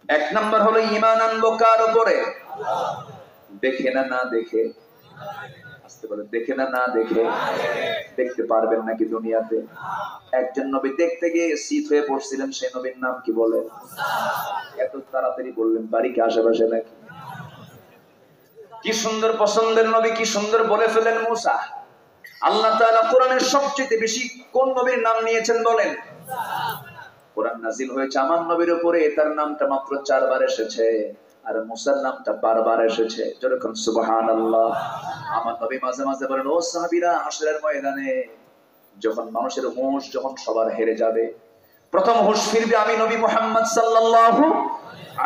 এক নাম্বার হলো ঈমান আনবো কার উপরে? দেখে না, না দেখে। আসতে বলে, দেখে না, না দেখে। দেখতে পারবেন নাকি দুনিয়াতে? একজন নবী দেখতে গিয়ে শীত হয়ে পড়ছিলেন, সেই নবীর নাম কি বলেন? এত তাড়াতাড়ি বললেন, বাড়ি কি আশেপাশে নাকি? কি সুন্দর পছন্দের নবী, কি সুন্দর বলে ফেলেন মুসা। আল্লাহ তাআলা কোরআনের সবচেয়ে বেশি কোন নবীর নাম নিয়েছেন বলেন? কোরআন নাজিল হয়েছে আমার নবীর উপরে, তার নামটা মাত্র 4 বার এসেছে, আর মুসার নামটা 12 বার এসেছে। যেরকম সুবহানাল্লাহ। আমার নবী মাঝে মাঝে বলেন, ও সাহাবীরা, হাসরের ময়দানে যখন মানুষের হুঁশ যখন সবার হেরে যাবে, প্রথম হুঁশ ফিরবে আমি নবী মুহাম্মদ সাল্লাল্লাহু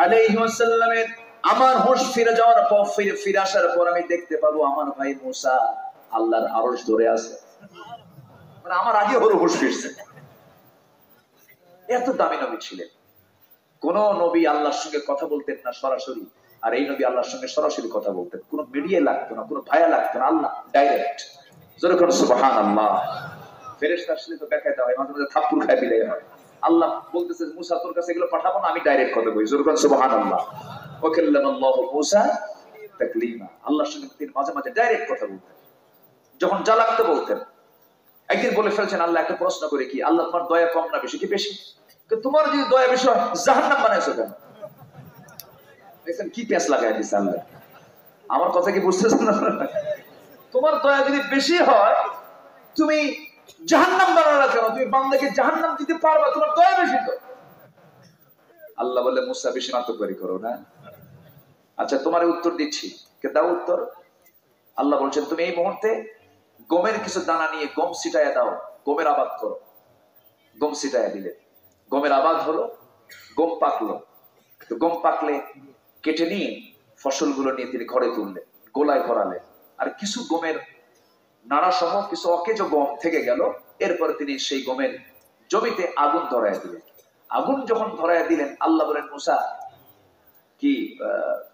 আলাইহি ওয়াসাল্লামের। আমার হুঁশ ফিরে যাওয়ার পর, ফিরে আসার পর আমি দেখতে পাবো আমার ভাই মুসা আল্লাহর আরশ ধরে আছে। মানে আমার আগে ওর হুঁশ ফিরছে। এত দামি নবী ছিলেন। কোন নবী আল্লাহর সঙ্গে কথা বলতেন না সরাসরি, আর এই নবী আল্লাহর সঙ্গে সরাসরি কথা বলতেন। কোন মিডিয়া লাগতো না, কোন ভায়া লাগতো না, আল্লাহ ডাইরেক্ট। যেরকম সুবহানাল্লাহ। ফেরেশতা আসলে তো দেখাই দেওয়া হয়, মাঝে মাঝে থাপ্পড় খায় বিদায় হয়। আল্লাহ বলতেছে, মুসা তোর কাছে এগুলো পাঠাবো না, আমি ডাইরেক্ট কথা বলি। যেরকম সুবহানাল্লাহ। ওয়া কাল্লামাল্লাহু মুসা তাকলিমা। আল্লাহর সঙ্গে তিনি মাঝে মাঝে ডাইরেক্ট কথা বলতেন, যখন যা লাগতো বলতেন। একদিন বলে ফেলছেন, আল্লাহ একটা প্রশ্ন করে, কি আল্লাহ তোমার দয়া কম না বেশি? কি বেশি। তোমার যদি দয়া বেশি হয়, জাহান্নাম বানাইছো কেন? দেখছেন কি পেঁচ লাগাই দিচ্ছে আল্লাহ। আমার কথা কি বুঝতেছেন না? তোমার দয়া যদি বেশি হয়, তুমি জাহান্নাম বানানো কেন? তুমি বান্দাকে জাহান্নাম দিতে পারবা, তোমার দয়া বেশি তো। আল্লাহ বলে, মুসা বেশি নাটকবাড়ি করো না। আচ্ছা, তোমার উত্তর দিচ্ছি, কে দাও উত্তর। আল্লাহ বলছেন, তুমি এই মুহূর্তে গমের কিছু দানা নিয়ে গম ছিটাইয়া দাও, গমের আবাদ করো। গম ছিটাইয়া দিলে গমের আবাদ হলো, গম পাকলো। তো গম পাকলে কেটে নিয়ে ফসলগুলো নিয়ে তিনি ঘরে তুললেন, গোলায় ভরালেন। আর কিছু গমের নাড়া সহ কিছু অকেজ গম থেকে গেল। এরপরে তিনি সেই গমের জমিতে আগুন ধরাইয়া দিলেন। আগুন যখন ধরাইয়া দিলেন, আল্লাহ বলেন, মুসা কি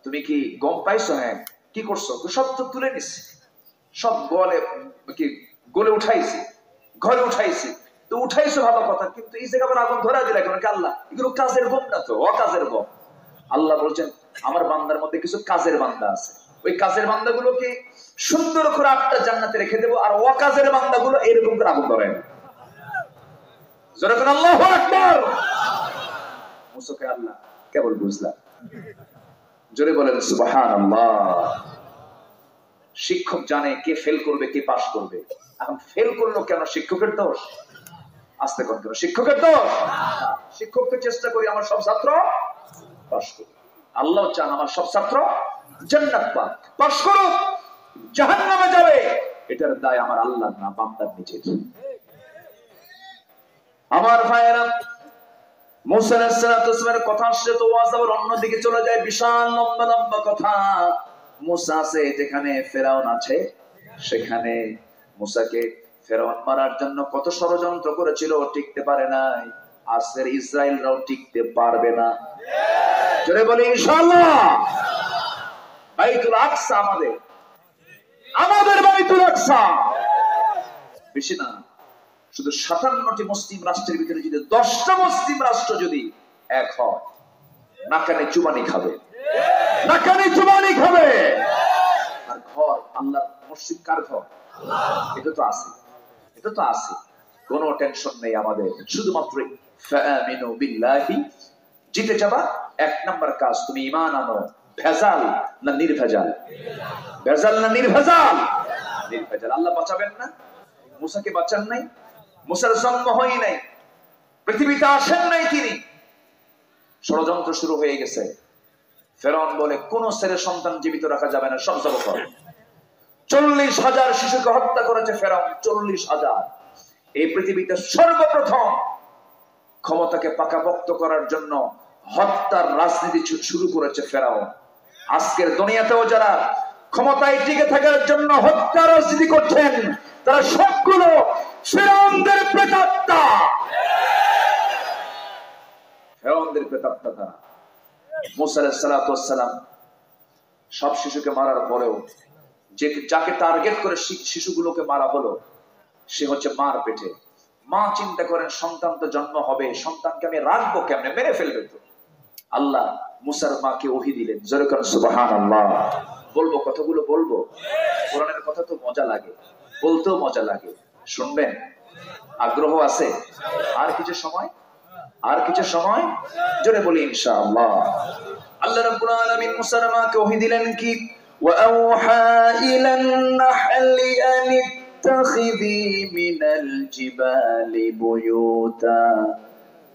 তুমি কি গম পাইছো? হ্যাঁ। কি করছো? সব তো তুলে নিচ্ছি, সব গলে উঠাইছি, ঘরে উঠাইছি। তো উঠাইছো ভালো কথা, কিন্তু এই জায়গায় আগুন ধরা দিলে কেন? আল্লাহ, এগুলো কাজের গম না তো, অকাজের গম। আল্লাহ বলছেন, আমার বান্দার মধ্যে কিছু কাজের বান্দা আছে, ওই কাজের বান্দাগুলোকে সুন্দর করে 8টা জান্নাতে রেখে দেবো, আর অকাজের বান্দাগুলো এরকম করে আগুন ধরায় না। যখন আল্লাহু আকবার। মুসাকে আল্লাহ কেবল বুঝলাম। জোরে বলেন সুবহানাল্লাহ। শিক্ষক জানে কে ফেল করবে, কে পাস করবে। এখন ফেল করলো কেন? শিক্ষকের দোষ? আস্তে কথা, শিক্ষকের দোষ? শিক্ষককে চেষ্টা করি আমার সব ছাত্র পাস করুক। আল্লাহ চান আমার সব ছাত্র জান্নাত পাক, পাস করুক। জাহান্নামে যাবে, এটার দায় আমার আল্লাহর না, বান্দার নিজের। আমার ভাইয়েরা, মুসা আলাইহিস সালামের কথা আসছে তো ওয়াজ আবার অন্যদিকে চলে যায়। বিশাল লম্বা লম্বা কথা। মুসা আছে যেখানে, ফেরাউন আছে সেখানে। মুসাকে ফেরাউন মারার জন্য কত ষড়যন্ত্র করেছিল, টিকতে পারে নাই। আজকের ইসরায়েলরাও টিকতে পারবে না। জোরে বলি ইনশাআল্লাহ। বাইতুল আকসা আমাদের বাইতুল আকসা। বেশি না, শুধু 57টি মুসলিম রাষ্ট্রের ভিতরে যদি 10টা মুসলিম রাষ্ট্র যদি এক হয়, নাকানে চুবানি খাবে, নাকানে চুবানি খাবে। আর ঘর, আল্লাহর মসজিদ কার ঘর? এটা তো আছে, এটা তো আছে, কোনো টেনশন নেই আমাদের। শুধুমাত্র ফাআমিনু বিল্লাহি। জিতে যাবা, 1 নাম্বার কাজ তুমি ঈমান আনো। ভেজাল না নির্ভেজাল? ভেজাল না নির্ভেজাল? নির্ভেজাল। আল্লাহ বাঁচাবেন না? মুসাকে বাঁচান নাই? মুসার জন্ম হয় নাই, পৃথিবীতে আসেন নাই তিনি। ষড়যন্ত্র শুরু হয়ে গেছে। ফেরাউন বলে, কোন ছেলে সন্তান জীবিত রাখা যাবে না, সব জব কর। 40,000 শিশুকে হত্যা করেছে ফেরাউন। 40,000। এই পৃথিবীতে সর্বপ্রথম ক্ষমতাকে পাকাপোক্ত করার জন্য হত্যার রাজনীতি শুরু করেছে ফেরাউন। আজকের দুনিয়াতেও যারা ক্ষমতায় টিকে থাকার জন্য হত্যা রাজনীতি করছেন, তারা সবগুলো ফেরাউনদের প্রেতাত্মা। ফেরাউনদের প্রেতাত্মা তারা। মুসা আলাইহিস সালাম সব শিশুকে মারার পরেও যাকে টার্গেট করে শিশুগুলোকে মারা হলো, সে হচ্ছে মার পেটে। মা চিন্তা করেন, সন্তান তো জন্ম হবে, সন্তানকে আমি রাখবো কেমনে? মেরে ফেলবে তো। আল্লাহ মুসার মাকে ওহী দিলেন। জোরে করেন সুবহানাল্লাহ। বলবো কথাগুলো বলবো, কোরআনের কথা তো মজা লাগে, বলতেও মজা লাগে, শুনবেন? আগ্রহ আছে? আর কিছু সময়, আর কিছু সময়, জোরে বলি ইনশাআল্লাহ। আল্লাহ রাব্বুল আলামিন মুসার মাকে ওহী দিলেন কি, ওয়া আওহা ইলান নাহলি আন ইত্তাখিযি মিনাল জিবালি বুয়ুতা।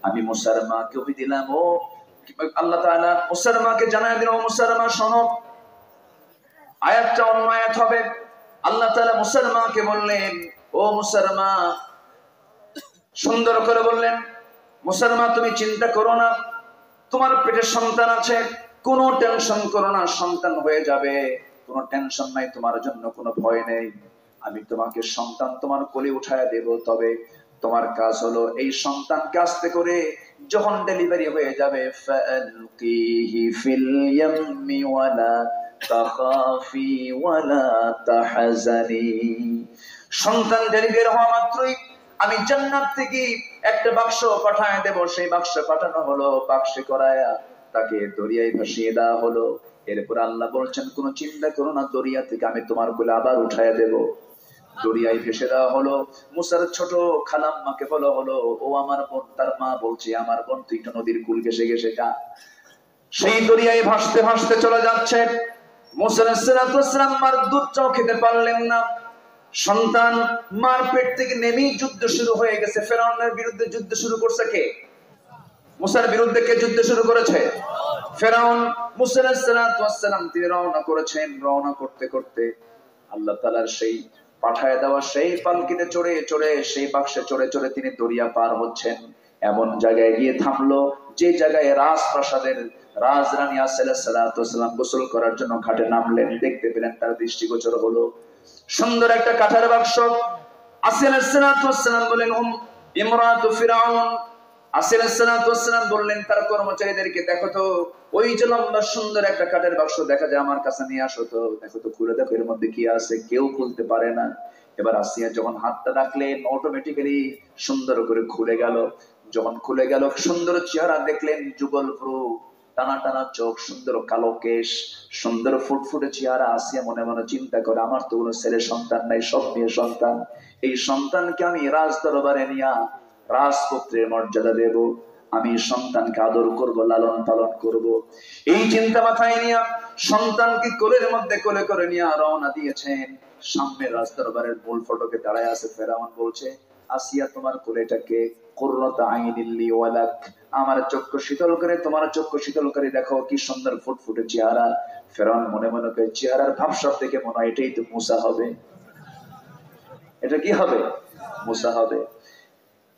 আমি মুসার মাকে ওহী দিলাম, ও আল্লাহ তাআলা মুসার মাকে জানায় দিলেন, ও মুসার মা শোনো। আয়াতটা অন্য আয়াত হবে। আল্লাহ তাআলা মুসার মাকে বললেন, ও মুসার মা, সুন্দর করে বললেন, মুসার মা তুমি চিন্তা করো না, তোমার পেটে সন্তান আছে, কোনো টেনশন করো না, সন্তান হয়ে যাবে, কোনো টেনশন নাই, তোমার জন্য কোনো ভয় নেই। আমি তোমাকে সন্তান তোমার কোলে উঠায় দেব, তবে তোমার কাজ হলো এই সন্তানকে আস্তে করে যখন ডেলিভারি হয়ে যাবে, ফালকিহি ফিল ইয়াম্মি ওয়ালা তাখাফি ওয়ালা তাহজানি। সন্তান ডেলিভারি হওয়া মাত্রই আমি জান্নাত থেকে একটা বাক্স পাঠায় দেব, সেই বাক্স পাঠানো হলো, বাক্সে করায়া তাকে দরিয়ায় ভাসিয়ে দেওয়া হলো। এরপর আল্লাহ বলছেন, কোনো চিন্তা করো না, দরিয়া থেকে আমি তোমার কোলে আবার উঠায় দেব। দরিয়ায় ভেসে দেওয়া হলো। মুসার ছোট খালাম্মাকে বলা হলো, ও আমার বোন। তার মা বলছে, আমার বোন তুই তো নদীর কুল ঘেসে ঘেসে যা। সেই দরিয়ায় ভাসতে ভাসতে চলে যাচ্ছে। মুসা আলাইহিস সালাম মার দুধটাও খেতে পারলেন না। সন্তান মার পেট থেকে নেমেই যুদ্ধ শুরু হয়ে গেছে। ফেরাউনের বিরুদ্ধে যুদ্ধ শুরু করছে কে? মুসার বিরুদ্ধে কে যুদ্ধ শুরু করেছে? ফেরাউন। মুসা আলাইহিস সালাম তিনি রওনা করেছেন। রওনা করতে করতে আল্লাহ তাআলার সেই পাঠায় দেওয়া সেই পালকিতে চড়ে চড়ে, সেই বাক্সে চড়ে চড়ে তিনি দরিয়া পার হচ্ছেন। এমন জায়গায় গিয়ে থামলো, যে জায়গায় রাজপ্রাসাদের রাজরানী আসিয়া আলাইহিস সালাম গোসল করার জন্য ঘাটে নামলেন। দেখতে পেলেন, তার দৃষ্টিগোচর হলো সুন্দর একটা কাঠের বাক্স। আসিয়া আলাইহিস সালাম বলেন, ইমরাতু ফিরাউন। আসিয়া আলাইহিস সালাম বললেন তার কর্মচারীদেরকে, দেখো তো ওই যে লম্বা সুন্দর একটা কাঠের বাক্স দেখা যায়, আমার কাছে নিয়ে আসো তো, দেখো তো, খুলে দেখো এর মধ্যে কি আছে। কেউ খুলতে পারে না। এবার আসিয়া যখন হাতটা রাখলেন, অটোমেটিক্যালি সুন্দর করে খুলে গেল। যখন খুলে গেল, সুন্দর চেহারা দেখলেন, যুগল ভ্রু, টানা টানা চোখ, সুন্দর কালো কেশ, সুন্দর ফুটফুটে চেহারা। আসিয়া মনে মনে চিন্তা করে, আমার তো কোনো ছেলে সন্তান নাই, সব মেয়ে সন্তান। এই সন্তানকে আমি রাজ দরবারে নিয়া রাজপুত্রের মর্যাদা দেব, আমি সন্তানকে আদর করব, লালন পালন করব। এই চিন্তা মাথায় নিয়ে সন্তানকে কোলের মধ্যে কোলে করে নিয়ে রওনা দিয়েছেন। সামনে রাজ দরবারের মূল ফটকে দাঁড়ায় আছে ফেরাউন। বলছে, আসিয়া তোমার কোলেটাকে কুররাত আইনিল লি ওয়ালাক, আমার চক্ষু শীতল করে, তোমার চক্ষু শীতল করে দেখো, কি সুন্দর ফুটফুটে চেহারা। ফেরাউন মনে মনে করে, চেহারার ভাবসাব দেখে মনে হয় এটাই তো মুসা হবে। এটা কি হবে? মুসা হবে।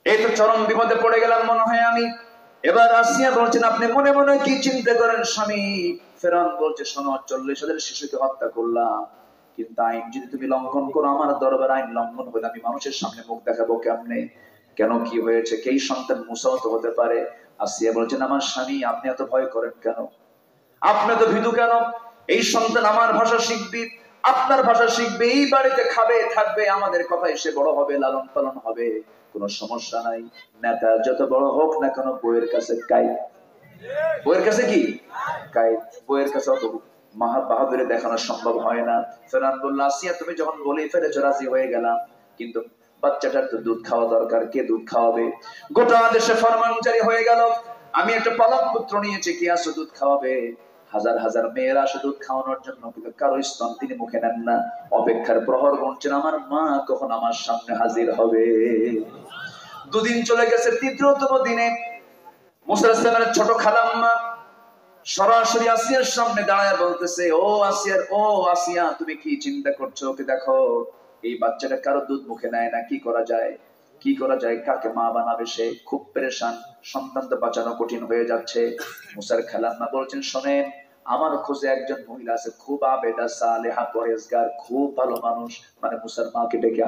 এই তো চরম বিপদে পড়ে গেলাম মনে হয় আমি। এবার আসিয়া বলছেন, আপনি মনে মনে কি চিন্তা করেন স্বামী? ফেরাউন বলছে, শোনো, 40,000 শিশুকে হত্যা করলাম, কিন্তু আইন যদি তুমি লঙ্ঘন করো, আমার দরবার আইন লঙ্ঘন হলে আমি মানুষের সামনে মুখ দেখাবো কেমনে? কেন, কি হয়েছে? কে সন্তান মুসাও তো হতে পারে। আসিয়া বলছেন, আমার স্বামী, আপনি এত ভয় করেন কেন? আপনি তো ভীতু কেন? এই সন্তান আমার ভাষা শিখবে, আপনার ভাষা শিখবে, এই বাড়িতে খাবে থাকবে, আমাদের কথা এসে বড় হবে, লালন পালন হবে, কোনো সমস্যা নাই। নেতা যত বড় হোক না কেন, বইয়ের কাছে কাইত। বইয়ের কাছে কি কাইত? বইয়ের কাছে অত বাহাদুরি দেখানো সম্ভব হয় না। ফেরাউন বলল, আসিয়া তুমি যখন বলেই ফেলেছো, রাজি হয়ে গেলাম, কিন্তু বাচ্চাটার তো দুধ খাওয়া দরকার, কে দুধ খাওয়াবে? গোটা দেশে ফরমান জারি হয়ে গেল, আমি একটা পালক পুত্র নিয়েছি, কে আসো দুধ খাওয়াবে? হাজার হাজার মেয়েরা আসে দুধ খাওয়ানোর জন্য, কিন্তু কারো স্তন তিনি মুখে নেন না। অপেক্ষার প্রহর গুনছেন, আমার মা কখন আমার সামনে হাজির হবে। দুদিন চলে গেছে। তৃতীয়তম দিনে মুসা আলাইহিস সালামের ছোট খালাম্মা সরাসরি আসিয়ার সামনে দাঁড়ায় বলতেছে, ও আসিয়া, তুমি কি চিন্তা করছো? ওকে দেখো, এই বাচ্চাটা কারো দুধ মুখে নেয় না, কি করা যায়? কি করা যায়? কাকে মা বানাবে? সে খুব পেরেশান, সন্তান তো বাঁচানো কঠিন হয়ে যাচ্ছে। মুসার খালাম্মা বলছেন, শোনেন, আমার খোঁজে একজন মহিলা আছে, খুব আবেদা, সালেহা, পরেজগার, খুব ভালো মানুষ। মানে মুসার মাকে ডেকে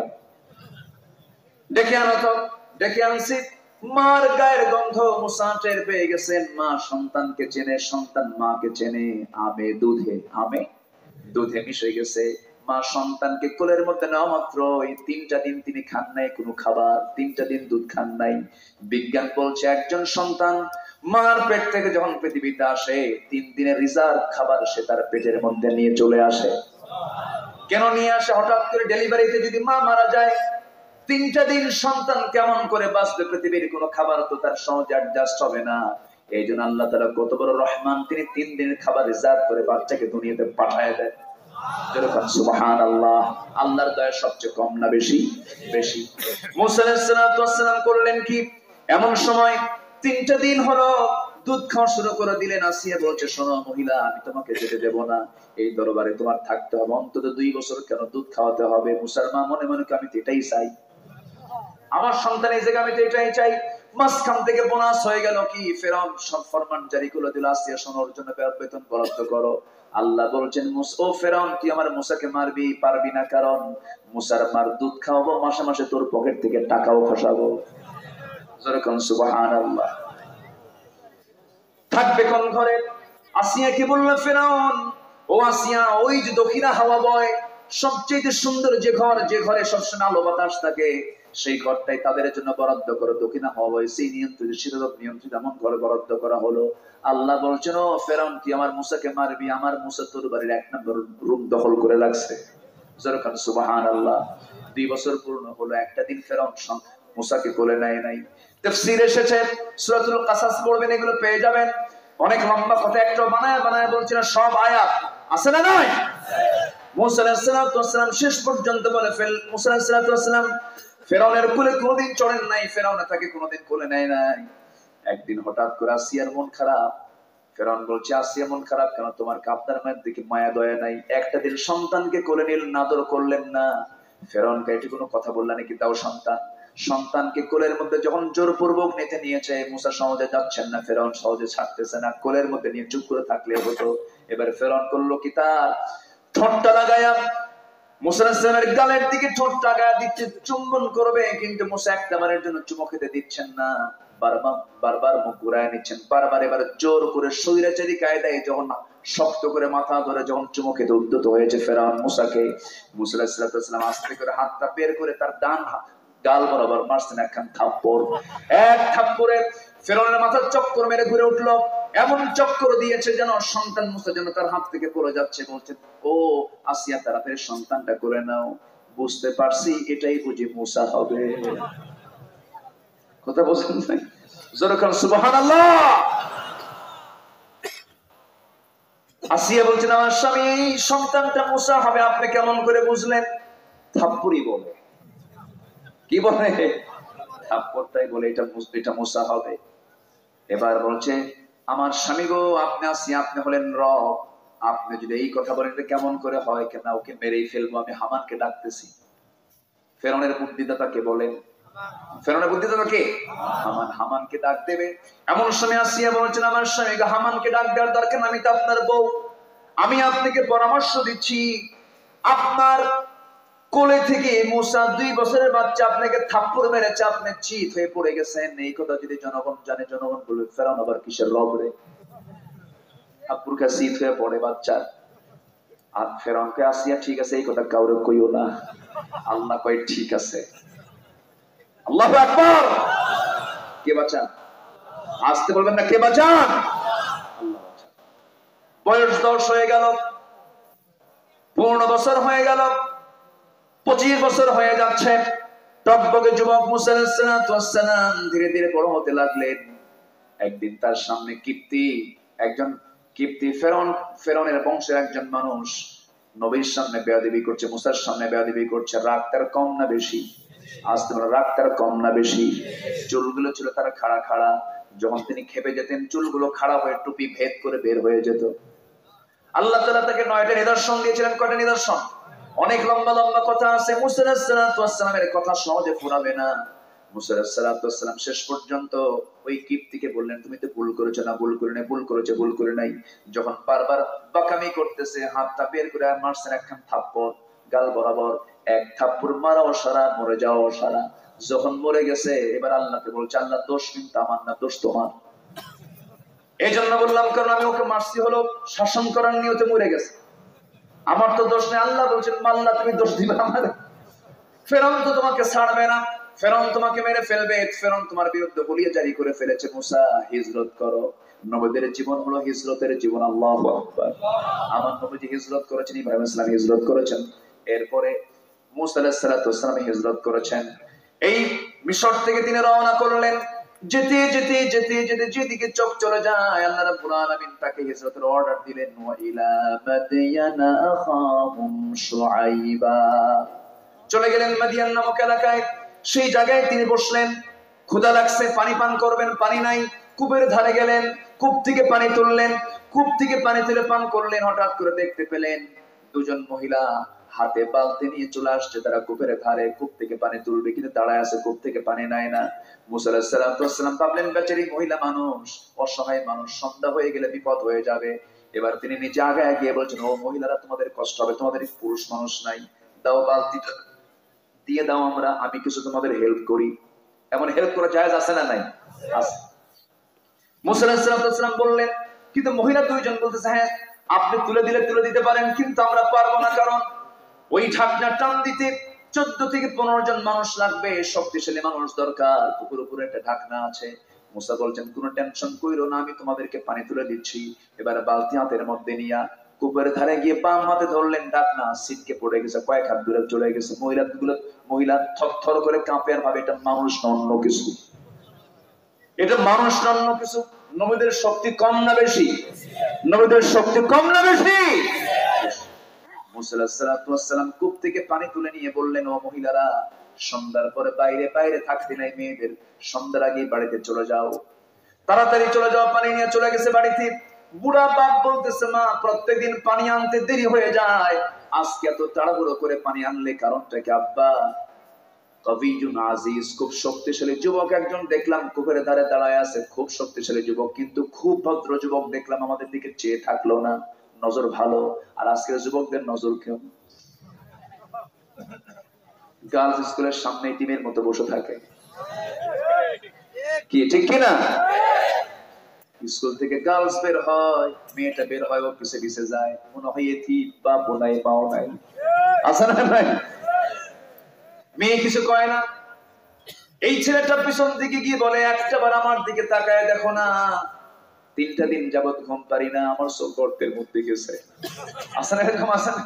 আনো তো। ডেকে আনছি। মার গায়ের গন্ধ মুসা টের পেয়ে গেছেন। মা সন্তানকে চেনে, সন্তান মাকে চেনে। আমে দুধে মিশে গেছে। মা সন্তানকে কোলের মধ্যে নেওয়া মাত্র এই 3টা দিন তিনি খান নাই কোনো খাবার, 3টা দিন দুধ খান নাই। বিজ্ঞান বলছে, একজন সন্তান মার পেট থেকে যখন পৃথিবীতে আসে 3 দিনের রিজার্ভ খাবার সে তার পেটের মধ্যে নিয়ে চলে আসে। কেন নিয়ে আসে? হঠাৎ করে ডেলিভারিতে যদি মা মারা যায় 3টা দিন সন্তান কেমন করে বাঁচবে? পৃথিবীর কোনো খাবার তো তার সহজে অ্যাডজাস্ট হবে না। এই জন্য আল্লাহ তাআলা কত বড় রহমান, তিনি 3 দিনের খাবার রিজার্ভ করে বাচ্চাকে দুনিয়াতে পাঠায় দেয়। যেরকম সুবহানাল্লাহ। আল্লাহর দয়া সবচেয়ে কম না বেশি? বেশি। মুসা আলাইহিস সালাম করলেন কি, এমন সময় 3টা দিন হলো দুধ খাওয়া শুরু করে দিলেন। আসিয়া বলছে, শোনো মহিলা, আমি তোমাকে যেতে দেব না, এই দরবারে তোমার থাকতে হবে অন্তত 2 বছর। কেন? দুধ খাওয়াতে হবে। মুসার মা মনে মনে আমি তো এটাই চাই, আমার সন্তান এই জায়গায় আমি তো এটাই চাই। মাঝখান থেকে বোনাস হয়ে গেল কি, ফেরাউন সব ফরমান জারি করে দিল, আসিয়া শোনোর জন্য বেতন বরাদ্দ করো। আল্লাহ বলছেন, ও ফেরাউন, তুই আমার মুসাকে মারবি পারবি না, কারণ মুসার মার দুধ খাওয়াবো, মাসে মাসে তোর পকেট থেকে টাকাও খসাবো। যেরকম সুবহানাল্লাহ। থাকবে কোন ঘরে? আসিয়া কি বললো ফেরাউন, ও আসিয়া, ওই যে দক্ষিণা হাওয়া বয়, সবচেয়ে সুন্দর যে ঘর, যে ঘরে সবসময় আলো বাতাস থাকে, সেই ঘরটাই তাদের জন্য বরাদ্দ করো। দক্ষিণা হাওয়া বয়, সেই নিয়ন্ত্রিত, শীততাপ নিয়ন্ত্রিত এমন ঘরে বরাদ্দ করা হলো। আল্লাহ বলছেন, ও ফেরাউন, তুই আমার মুসাকে মারবি, আমার মুসা তোর বাড়ির 1 নম্বর রুম দখল করে লাগছে। যেরকম সুবহানাল্লাহ। 2 বছর পূর্ণ হলো, একটা দিন ফেরাউন মুসাকে কোলে নেয় নাই। তাফসীর এসেছে, সূরাতুল কাসাস পড়বেন, এগুলো পেয়ে যাবেন। অনেক লম্বা কথা, একটা বানায় বলছি না, সব আয়াত আছে না নাই? মুসা আলাইহিস সালাম শেষ পর্যন্ত বলে, মুসা আলাইহিস সালাম ফেরাউনের কোলে কোনোদিন চড়েন নাই, ফেরাউন তাকে কোনোদিন কোলে নেয় নাই। একদিন হঠাৎ করে আসিয়ার মন খারাপ। ফেরাউন বলছে, আসিয়া মন খারাপ কেন? তোমার আপনার মায়ের দিকে মায়া দয়া নাই? একটা দিন সন্তানকে কোলে নিলেন, আদর করলেন না। ফেরাউনকে এটি কোনো কথা বললেন নাকি? তাও সন্তানকে কোলের মধ্যে যখন জোরপূর্বক নিতে নিয়েছে, মুসা সহজে যাচ্ছেন না, ফেরাউন সহজে ছাড়তেছে না। কোলের মধ্যে নিয়ে চুপ করে থাকলে হতো। এবার ফেরাউন করলো কি, তার ঠোঁটটা লাগায়া মুসা আলাইহিস সালামের গালের দিকে ঠোঁটটা লাগায়া দিচ্ছে, চুম্বন করবে, কিন্তু মুসা একবারের জন্য চুমো খেতে দিচ্ছেন না, বারবার মুখ ঘুরায় নিচ্ছেন। বারবার এবার জোর করে স্বৈরাচারী কায়দায় যখন শক্ত করে মাথা ধরে যখন চুমো খেতে উদ্যত হয়েছে ফেরাউন মুসাকে, মুসা আলাইহিস সালাম আস্তে করে হাতটা বের করে তার ডান গাল বরাবর মারছেন একখান থাপ্পড়। এক থাপ্পড়ে ফেরাউনের মাথার চক্কর মেরে ঘুরে উঠলো। এমন চক্কর দিয়েছে যেন সন্তান মুসা যেন তার হাত থেকে পড়ে যাচ্ছে। বলছে, ও আসিয়া, তাড়াতাড়ি সন্তানটা করে নাও, বুঝতে পারছি এটাই বুঝি মুসা হবে। কথা বলছেন নাই? যেরকম সুবহানাল্লাহ। আসিয়া বলছেন, আমার স্বামী, এই সন্তানটা মুসা হবে, আপনি কেমন করে বুঝলেন? থাপ্পড়ই বলে। কি বলে? থাপ্পড়টাই বলে এটা মুসা হবে। এবার বলছে, আমার স্বামী গো, আপনি আসিয়া, আপনি হলেন রব, আপনি যদি এই কথা বলেন কেমন করে হয়? কেন, ওকে মেরেই ফেলবো, আমি হামানকে ডাকতেছি। ফেরাউনের বুদ্ধিদাতাকে বলেন, ফেরাউনের বুদ্ধিদাতা কে? হামান। হামানকে ডাক দেবে। এমন সময় আসিয়া বলছেন, আমার স্বামী, হামানকে ডাক দেওয়ার দরকার, আমি তো আপনার বউ, আমি আপনাকে পরামর্শ দিচ্ছি, আপনার কোলে থেকে মুসা 2 বছরের বাচ্চা আপনাকে থাপ্পড় মেরেছে, আপনি চিত হয়ে পড়ে গেছেন। এই কথা যদি জনগণ জানে, জনগণ বলবে ফেরাউন আবার কিসের রব রে, থাপ্পড়কে চিত হয়ে পড়ে বাচ্চা। আর ফেরাউনকে আসিয়া, ঠিক আছে, এই কথা কাউরে কইও না। আল্লাহ কয়, ঠিক আছে। আল্লাহু আকবার। কে বাঁচান? আসতে বলবেন না, কে বাঁচান? আল্লাহ বাঁচান। বয়স 10 হয়ে গেল, পূর্ণ বছর হয়ে গেল, 25 বছর হয়ে যাচ্ছে। টকবকে যুবক মুসা আলাইহিস সালাম ধীরে ধীরে বড় হতে লাগলেন। একদিন তার সামনে একজন কিপ্তি, ফেরাউনের বংশের একজন মানুষ নবীর সামনে বেয়াদবি করছে, মুসার সামনে বেয়াদবি করছে। রাগ তার কম না বেশি? আসতে বলে, রাগ তার কম না বেশি? চুলগুলো ছিল তার খাড়া খাড়া, যখন তিনি খেপে যেতেন চুলগুলো খাড়া হয়ে টুপি ভেদ করে বের হয়ে যেত। আল্লাহ তাআলা তাকে 9টা নিদর্শন দিয়েছিলেন। কয়টা নিদর্শন? অনেক লম্বা লম্বা কথা আছে। মুসা আলাইহিস সালামের কথা সহজে ফুরাবে না। মুসা আলাইহিস সালাম শেষ পর্যন্ত ওই কিপ্তিকে বললেন, তুমি তো ভুল করেছো। না, ভুল করে নাই। ভুল করেছে, ভুল করে নাই। যখন বারবার বাকামি করতেছে, হাতটা বের করে মারছেন একখান থাপ্পড় গাল বরাবর। এক থাপ্পড় মারাও সারা, মরে যাওয়াও সারা। যখন মরে গেছে, এবার আল্লাহকে বলছে, আল্লাহ, দোষ কিন্তু আমার না, দোষ তোমার। এই জন্য বললাম, কারণ আমি ওকে মারছি হলো শাসন করার নিয়তে মরে গেছে, আমার তো দোষ নেই। আল্লাহ বলছেন, আল্লাহ তুমি দোষ দিবে আমার, ফেরাউন তো তোমাকে ছাড়বে না। ফেরাউন তোমাকে মেরে ফেলবে, ফেরাউন তোমার বিরুদ্ধে বলিয়ে জারি করে ফেলেছে, মুসা হিজরত করো। নবীদের জীবন হলো হিজরতের জীবন। আল্লাহু আকবার। আমার নবীজি হিজরত করেছেন, ইব্রাহিম আলাইহিস সালাম হিজরত করেছেন, এরপরে মুসা আলাইহিস সালাম হিজরত করেছেন। এই মিশর থেকে তিনি রওনা করলেন। যেতে যেতে যেতে যেতে যেদিকে চোখ চলে যায়, আল্লাহ রাব্বুল আলামিন তাকে হিজরতের অর্ডার দিলেন, ওয়া ইলা মাদিয়ানা আখাহুম শুআইবা। চলে গেলেন মাদিয়ান নামক এলাকায়। সেই জায়গায় তিনি বসলেন, ক্ষুধা লাগছে, পানি পান করবেন, পানি নাই। কূপের ধারে গেলেন, কূপ থেকে পানি তুললেন, কূপ থেকে পানি তুলে পান করলেন। হঠাৎ করে দেখতে পেলেন দুজন মহিলা হাতে বালতি নিয়ে চলে আসছে। তারা কূপের ধারে, কূপ থেকে পানি তুলবে, কিন্তু দাঁড়ায় আছে, কূপ থেকে পানি নেয় না। মুসা আলাইহিস সালাম ভাবলেন, বেচারি মহিলা মানুষ, অসহায় মানুষ, সন্ধ্যা হয়ে গেলে বিপদ হয়ে যাবে। এবার তিনি নিজে আগায় গিয়ে বলছেন, ও মহিলারা, তোমাদের কষ্ট হবে, তোমাদের পুরুষ মানুষ নাই, দাও বালতিটা দিয়ে দাও, আমি কিছু তোমাদের হেল্প করি। এমন হেল্প করা জায়েজ আছে না নাই? আছে। মুসা আলাইহিস সালাম বললেন, কিন্তু মহিলা দুইজন বলতেছে, হ্যাঁ আপনি তুলে দিলে তুলে দিতে পারেন, কিন্তু আমরা পারবো না, কারণ ওই ঢাকনা টান দিতে 14 থেকে 15 জন মানুষ লাগবে, শক্তিশালী মানুষ দরকার। পুকুর উপরে একটা ঢাকনা আছে। মুসা বলছেন, কোনো টেনশন কইরো না, আমি তোমাদেরকে পানি তুলে দিচ্ছি। এবার বালতি হাতের মধ্যে নিয়া কূপের ধারে গিয়ে বাম হাতে ধরলেন, ঢাকনা ছিটকে পড়ে গেছে, কয়েক হাত দূরে চলে গেছে। মহিলা থরথর করে কাঁপে আর ভাবে, এটা মানুষ না অন্য কিছু, এটা মানুষ না অন্য কিছু। নবীদের শক্তি কম না বেশি? নবীদের শক্তি কম না বেশি? মুসা আলাইহিস সালাম কূপ থেকে পানি তুলে নিয়ে বললেন, ও মহিলারা, সন্ধ্যার পরে বাইরে বাইরে থাকতে নাই মেয়েদের, সন্ধ্যার আগে বাড়িতে চলে যাও, তাড়াতাড়ি চলে যাও। পানি নিয়ে চলে গেছে বাড়িতে। বুড়া বাপ বলতেছে, মা, প্রত্যেকদিন পানি আনতে দেরি হয়ে যায়, আজকে এত তাড়াহুড়ো করে পানি আনলে কারণটা কি? আব্বা, কবিজুন আজিজ, খুব শক্তিশালী যুবক একজন দেখলাম কূপের ধারে দাঁড়ায় আছে, খুব শক্তিশালী যুবক, কিন্তু খুব ভদ্র যুবক দেখলাম, আমাদের দিকে চেয়ে থাকলো না, নজর ভালো। আর আজকের যুবকদের নজর কেমন? গার্লস স্কুলের সামনে টিমের মতো বসে থাকে, কি ঠিক কিনা? স্কুল থেকে গার্লস বের হয়, মেয়েটা বের হয়, ও পিছে পিছে যায়, মনে হয় এটি বা বোনাই পাও নাই, আছে না নাই? মেয়ে কিছু কয় না। এই ছেলেটা পিছন দিকে গিয়ে বলে, একটাবার আমার দিকে তাকায় দেখো না, 3টা দিন যাবত ঘুম পারি না, আমার চোখ গর্তের মধ্যে গেছে। আছে না এরকম? আছে না?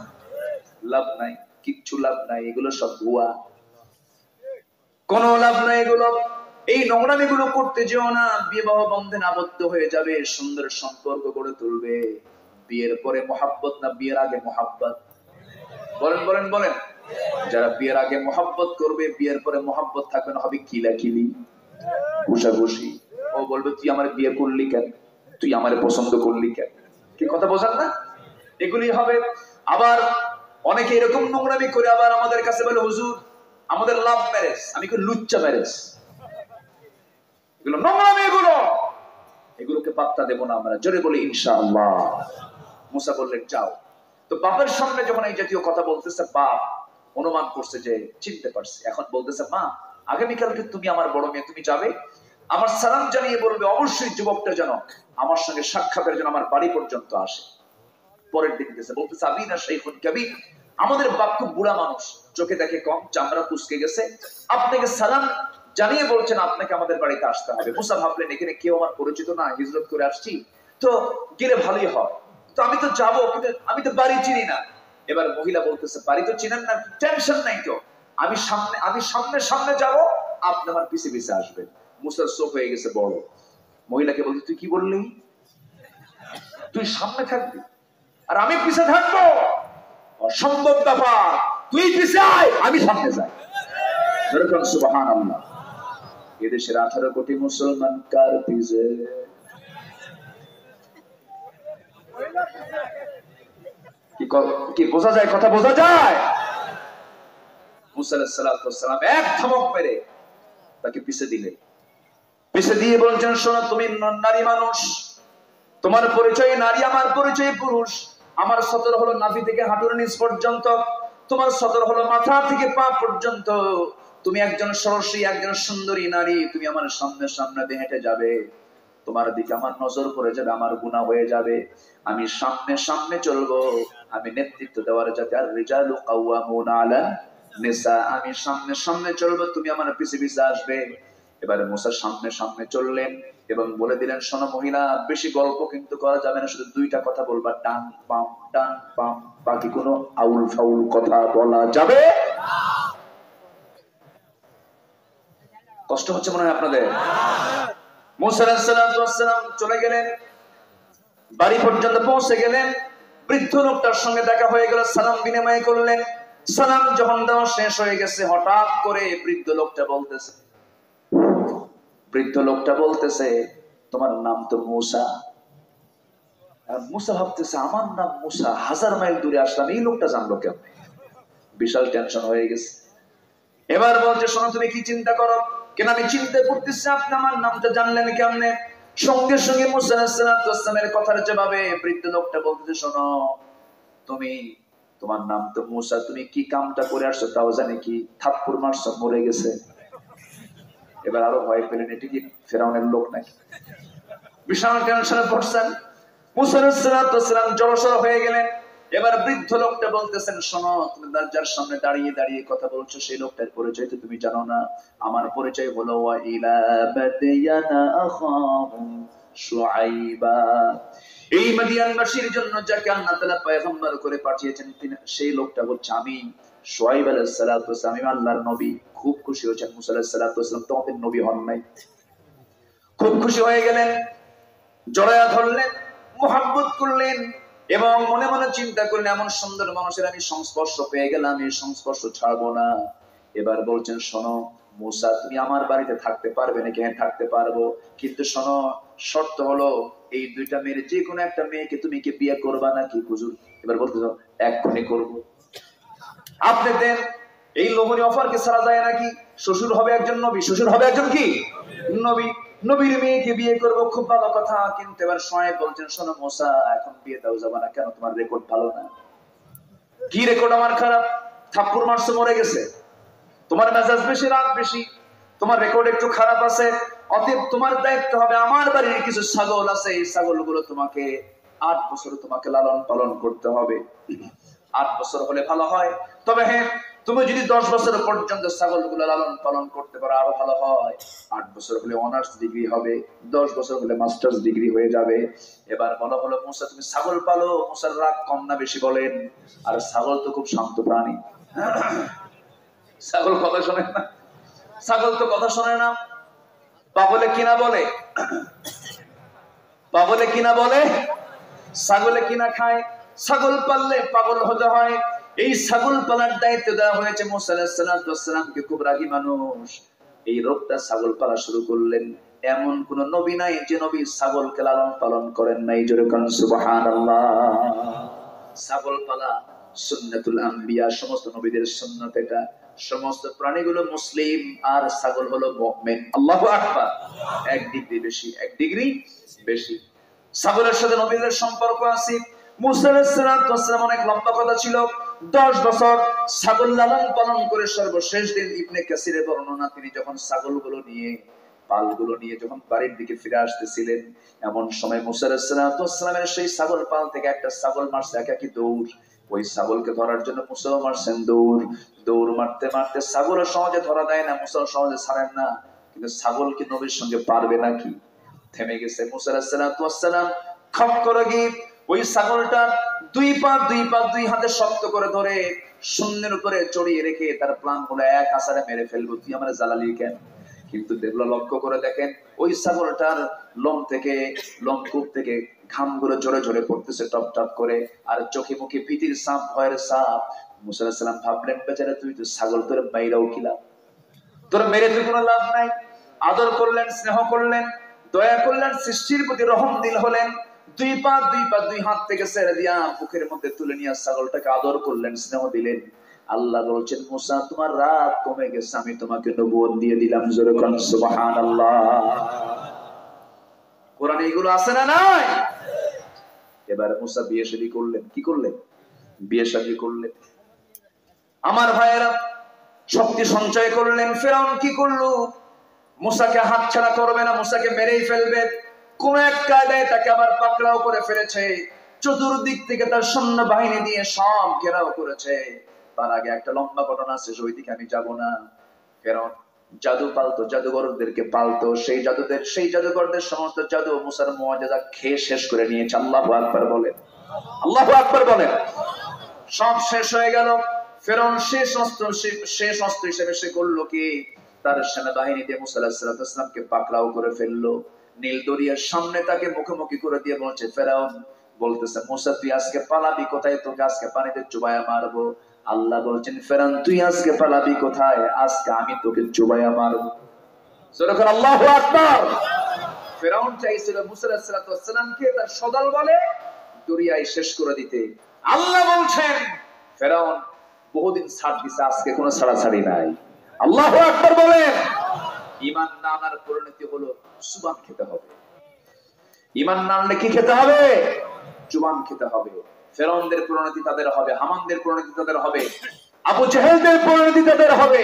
লাভ নাই, কিচ্ছু লাভ নাই, এগুলো সব ভুয়া, কোনো লাভ নাই এগুলো। এই নোংরামি গুলো করতে যেও না, বিবাহ বন্ধনে আবদ্ধ হয়ে যাবে, সুন্দর সম্পর্ক গড়ে তুলবে। বিয়ের পরে মহাব্বত না বিয়ের আগে মহাব্বত? বলেন বলেন বলেন। যারা বিয়ের আগে মহাব্বত করবে, বিয়ের পরে মহাব্বত থাকবে না, হবে কিলাকিলি, ঘুষাঘুষি। ও বলবে, তুই আমার বিয়ে করলি কেন, তুই আমার পছন্দ করলি কেন, কি কথা বোঝেন না? এগুলি হবে। আবার অনেকে এরকম নোংরামি করে আবার আমাদের কাছে বলে, হুজুর আমাদের লাভ ম্যারেজ, আমি কি লুচ্চা ম্যারেজ। এগুলো নোংরামি, এগুলোকে পাত্তা দেব না আমরা, জোরে বলি ইনশাআল্লাহ। মুসা বললেন, যাও। তো বাপের সামনে যখন এই জাতীয় কথা বলতেছে, বাপ অনুমান করছে যে চিনতে পারছে, এখন বলতেছে, মা, আগামীকালকে তুমি আমার বড় মেয়ে, তুমি যাবে, আমার সালাম জানিয়ে বলবে অবশ্যই যুবকটা যেন আমার সঙ্গে সাক্ষাতের জন্য আমার বাড়ি পর্যন্ত আসে। পরের দিন গেছে, বলতেছে, আবিনা শাইখুন কাবীর, আমাদের বাপ খুব বুড়া মানুষ, চোখে দেখে কম, চামড়া কুঁচকে গেছে, আপনাকে সালাম জানিয়ে বলছেন আপনাকে আমাদের বাড়িতে আসতে হবে। মুসা ভাবলেন, এখানে কেউ আমার পরিচিত না, হিজরত করে আসছি, তো গেলে ভালোই হয়, তো আমি তো যাবো, কিন্তু আমি তো বাড়ি চিনি না। এবার মহিলা বলতেছে, বাড়ি তো চিনেন না, টেনশন নাই তো, আমি সামনে সামনে যাবো, আপনি আমার পিছে পিছে আসবেন। মুসার চোখ হয়ে গেছে বড়। মহিলাকে বলতে, তুই কি বললি, তুই সামনে থাকবি আর আমি পিছে থাকবো? অসম্ভব ব্যাপার, তুই পিছে আয়, আমি সামনে যাই। সুবহানাল্লাহ। এদেশের 18 কোটি মুসলমান কার পিছে? কি বোঝা যায়? কথা বোঝা যায়? মুসা আলাইহিস সালাম এক ধমক মেরে তাকে পিছে দিলেন। পিছে দিয়ে বলছেন, শোনো, তুমি নারী মানুষ, তোমার পরিচয় নারী, আমার পরিচয় পুরুষ। আমার সতর হলো নাভি থেকে হাঁটুর নিচ পর্যন্ত, তোমার সতর হলো মাথা থেকে পা পর্যন্ত। তুমি একজন সরসী, একজন সুন্দরী নারী, তুমি আমার সামনে সামনে দিয়ে হেঁটে যাবে, তোমার দিকে আমার নজর পড়ে যাবে, আমার গুনাহ হয়ে যাবে। আমি সামনে সামনে চলবো, আমি নেতৃত্ব দেওয়ার যাতে। আর রিজালু কাওয়ামুনা আলা নিসা আমি সামনে সামনে চলবো, তুমি আমার পিছে পিছে আসবে। এবারে মুসা সামনে সামনে চললেন এবং বলে দিলেন, শোনো মহিলা, বেশি গল্প কিন্তু করা যাবে না, শুধু দুইটা কথা বলবা, ডান বাম ডান বাম, বাকি কোনো আউল ফাউল কথা বলা যাবে। কষ্ট হচ্ছে মনে হয় আপনাদের? মুসা আলাইহিস সালাম চলে গেলেন, বাড়ি পর্যন্ত পৌঁছে গেলেন। বৃদ্ধ লোকটার সঙ্গে দেখা হয়ে গেল, সালাম বিনিময় করলেন। সালাম যখন দেওয়া শেষ হয়ে গেছে, হঠাৎ করে বৃদ্ধ লোকটা বলতেছে তোমার নাম তো মুসা। মুসা ভাবতেছে আমার নাম মুসা, 1000 মাইল দূরে আসলাম, এই লোকটা জানলো কেমন? বিশাল টেনশন হয়ে গেছে। এবার বলছে, শোনো তুমি কি চিন্তা করো? কেন আমি চিন্তা করতেছি আপনি আমার নামটা জানলেন কেমনে? সঙ্গে সঙ্গে মুসা আলাইহিস সালামের কথার জবাবে বৃদ্ধ লোকটা বলতেছে, শোনো তুমি, তোমার নাম তো মুসা, তুমি কি কামটা করে আসছো তাও জানি কি? থাপ্পড় মারছো, মরে গেছে। এবার আরো ভয় পেলেন, এটি কি ফেরাউনের লোক নাকি? বিশাল টেনশনে পড়ছেন। মুসা আলাইহিস সালাম জড়সড় হয়ে গেলেন। এবার বৃদ্ধ লোকটা বলতেছেন, শোনো তুমি যার সামনে দাঁড়িয়ে দাঁড়িয়ে কথা বলছো সেই লোকটার পরিচয় তো তুমি জানো না। আমার পরিচয় হলো ওয়া ইলা মাদিয়ানা আখাহুম শুআইবা। এই মাদিয়ানবাসীর জন্য যাকে আল্লাহ তাআলা পয়গম্বর করে পাঠিয়েছেন সেই লোকটা হচ্ছে আমি, শুআইব আলাইহিস সালাতু ওয়াস সালাম, আমি আল্লাহর নবী। খুব খুশি হয়েছেন মুসা আলাইহিস সালাতু ওয়াস সালাম, তোমাদের নবী হন নাই। খুব খুশি হয়ে গেলেন, জড়ায়া ধরলেন, মুহাব্বত করলেন এবং মনে মনে চিন্তা করলেন, এমন সুন্দর মানুষের আমি সংস্পর্শ পেয়ে গেলাম, এই সংস্পর্শ ছাড়বো না। এবার বলছেন, শোনো মুসা, তুমি আমার বাড়িতে থাকতে পারবে নাকি? হ্যাঁ থাকতে পারবো, কিন্তু শোনো শর্ত হলো এই দুইটা মেয়ের যে কোনো একটা মেয়েকে তুমি কি বিয়ে করবা নাকি? হুজুর এবার বলতে চাও এক্ষুনি করবো। আপনি দেন, এই লোভনী অফার কি ছাড়া যায় নাকি? শ্বশুর হবে একজন নবী, শ্বশুর হবে একজন কি নবী, নবীর মেয়েকে বিয়ে করবো, খুব ভালো কথা। কিন্তু এবার শুআয়ব বলছেন, শোনো মুসা, এখন বিয়ে দাও যাবে না। কেন? তোমার রেকর্ড ভালো না। কি রেকর্ড আমার খারাপ? থাপ্পড় মারছো, মরে গেছে। তোমার মেজাজ বেশি, রাগ বেশি, তোমার রেকর্ড একটু খারাপ আছে। অতএব তোমার দায়িত্ব হবে, আমার বাড়ির কিছু ছাগল আছে, এই ছাগলগুলো তোমাকে 8 বছর তোমাকে লালন পালন করতে হবে। 8 বছর হলে ভালো হয়, তবে হ্যাঁ তুমি যদি 10 বছর পর্যন্ত ছাগলগুলো লালন পালন করতে পারো আরো ভালো হয়। 8 বছর হলে অনার্স ডিগ্রি হবে, 10 বছর হলে মাস্টার্স ডিগ্রি হয়ে যাবে। এবার বলা হলো, মুসা তুমি ছাগল পালো। মুসার রাগ কম না বেশি বলেন? আর ছাগল তো খুব শান্ত প্রাণী, ছাগল কথা শোনে না, ছাগল তো কথা শোনে না। পাগলে কিনা বলে, পাগলে কিনা বলে, ছাগলে কিনা খায়। ছাগল পাললে পাগল হতে হয়। এই ছাগল পালার দায়িত্ব দেওয়া হয়েছে মুসা আলাইহিস সালামকে। খুব রাগী মানুষ, এই রোগটা ছাগল পালা শুরু করলেন। এমন কোন নবী নাই যে নবী ছাগলকে লালন পালন করেন নাই। জোরে কোন সুবহানাল্লাহ। ছাগল পালা সুন্নাতুল আম্বিয়া, সমস্ত নবীদের সুন্নাত এটা। সমস্ত প্রাণীগুলো মুসলিম আর ছাগল হলো মুমিন। আল্লাহু আকবার। 1 ডিগ্রি বেশি, 1 ডিগ্রি বেশি। ছাগলের সাথে নবীদের সম্পর্ক আছে। মুসা আলাইহিস সালাম অনেক লম্বা কথা ছিল। 10 বছর ছাগল লালন পালন করে সর্বশেষ দিন ইবনে কাসিরের বর্ণনা, তিনি যখন ছাগলগুলো নিয়ে, পালগুলো নিয়ে যখন বাড়ির দিকে ফিরে আসতেছিলেন, এমন সময় মুসা আলাইহিস সালামের সেই ছাগল পাল থেকে একটা ছাগল মারছে একাকি দৌড়। ওই ছাগলকে ধরার জন্য মুসাও মারছেন দৌড়। দৌড় মারতে মারতে ছাগল সহজে ধরা দেয় না, মুসা সহজে ছাড়েন না। কিন্তু ছাগল কি নবীর সঙ্গে পারবে নাকি? থেমে গেছে। মুসা আলাইহিস সালাম খপ করে গিয়ে ওই ছাগলটা দুই হাতে শক্ত করে ধরে শূন্যের উপরে চড়িয়ে রেখে তার প্ল্যান হলো এক আছাড়ে মেরে ফেলবো, তুই আমার জ্বালালি কেন? কিন্তু দেখলো, লক্ষ্য করে দেখেন ওই ছাগলটার লোমকূপ থেকে ঘামগুলো ঝরে ঝরে পড়তেছে টপ টপ করে, আর চোখে মুখে ভীতির ছাপ, ভয়ের ছাপ। মুসা আলাইহিস সালাম ভাবলেন, বেচারা তুই তো ছাগল, তোর বাইরেও কি লাভ? তোর মেরে তো কোনো লাভ নাই। আদর করলেন, স্নেহ করলেন, দয়া করলেন, সৃষ্টির প্রতি রহম দিল হলেন। দুই হাত থেকে ছেড়ে দিয়া বুকের মধ্যে তুলে নিয়ে ছাগলটাকে আদর করলেন, স্নেহ দিলেন। আল্লাহ বলছেন, মুসা তোমার রাগ কমে গেছে, আমি তোমাকে নবুয়ত দিয়ে দিলাম। জোরে কোন সুবহানাল্লাহ। কোরআনে এগুলো আছে না নাই? এবার মুসা বিয়ে শাদী করলেন। কি করলেন? বিয়ে শাদী করলেন। আমার ভাইয়েরা, শক্তি সঞ্চয় করলেন। ফিরআউন কি করলো? মুসাকে হাতছাড়া করবে না, মুসাকে মেরেই ফেলবে। কোন এক কায়দায় তাকে আবার পাকড়াও করে ফেলেছে। চতুর্দিক থেকে তার সৈন্য বাহিনী দিয়ে সব ঘেরাও করেছে। তার আগে একটা লম্বা ঘটনা আছে, ওইদিকে আমি যাব না। ফেরাউন জাদু পালতো, জাদুঘরদেরকে পালতো, সেই জাদুঘরদের সমস্ত জাদু মুসার মুআজিজা খেয়ে শেষ করে নিয়েছে। আল্লাহু আকবার বলেন, আল্লাহু আকবার বলেন। সব শেষ হয়ে গেল। ফেরাউন শেষ অস্ত্র হিসেবে সে করলো কি, তার সেনাবাহিনীতে মুসা আলাইহিস সালামকে পাকড়াও করে ফেললো। নীল দরিয়ার সামনে তাকে মুখোমুখি করে দিয়ে বলছে, ফেরাউন বলতেছে, মুসা তুই আজকে পালাবি কোথায়, তোকে আজকে পানিতে চুবাইয়া মারবো। আল্লাহ বলছেন, ফেরাউন তুই আজকে পালাবি কোথায়, আজকে আমি তোকে চুবাইয়া মারবো। যখন আল্লাহু আকবার। ফেরাউন চাইছিল মুসা আলাইহিস সালামকে তার সদল বলে দরিয়ায় শেষ করে দিতে। আল্লাহ বলছেন, ফেরাউন বহুদিন ছাড় দিছে, আজকে কোনো ছাড়াছাড়ি নাই। আল্লাহু আকবার বলেন। ঈমান না আনার পরিণতি হলো জুবান খেতে হবে। ঈমান না আনলে কি খেতে হবে? জুবান খেতে হবে। ফেরাউনদের পরিণতি তাদের হবে, হামানদের পরিণতি তাদের হবে, আবু জেহেলদের পরিণতি তাদের হবে।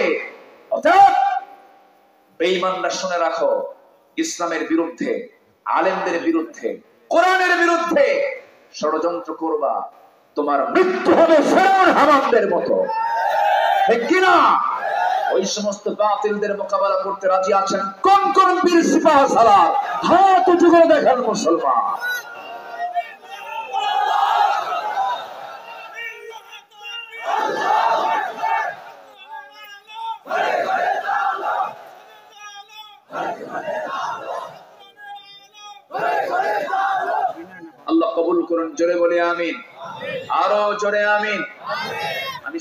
অর্থাৎ বেঈমানরা শুনে রাখো, ইসলামের বিরুদ্ধে, আলেমদের বিরুদ্ধে, কোরআনের বিরুদ্ধে ষড়যন্ত্র করবা, তোমার মৃত্যু হবে ফেরাউন হামানদের মতো। ঠিক কিনা? ওই সমস্ত বাতিলদের মোকাবেলা করতে রাজি আছেন কোন কোন বীর সিপাহ সালার? হাত উঁচু করে দেখান মুসলমান। আল্লাহ কবুল করুন, জোরে বলে আমিন, আরো জোরে আমিন। আমি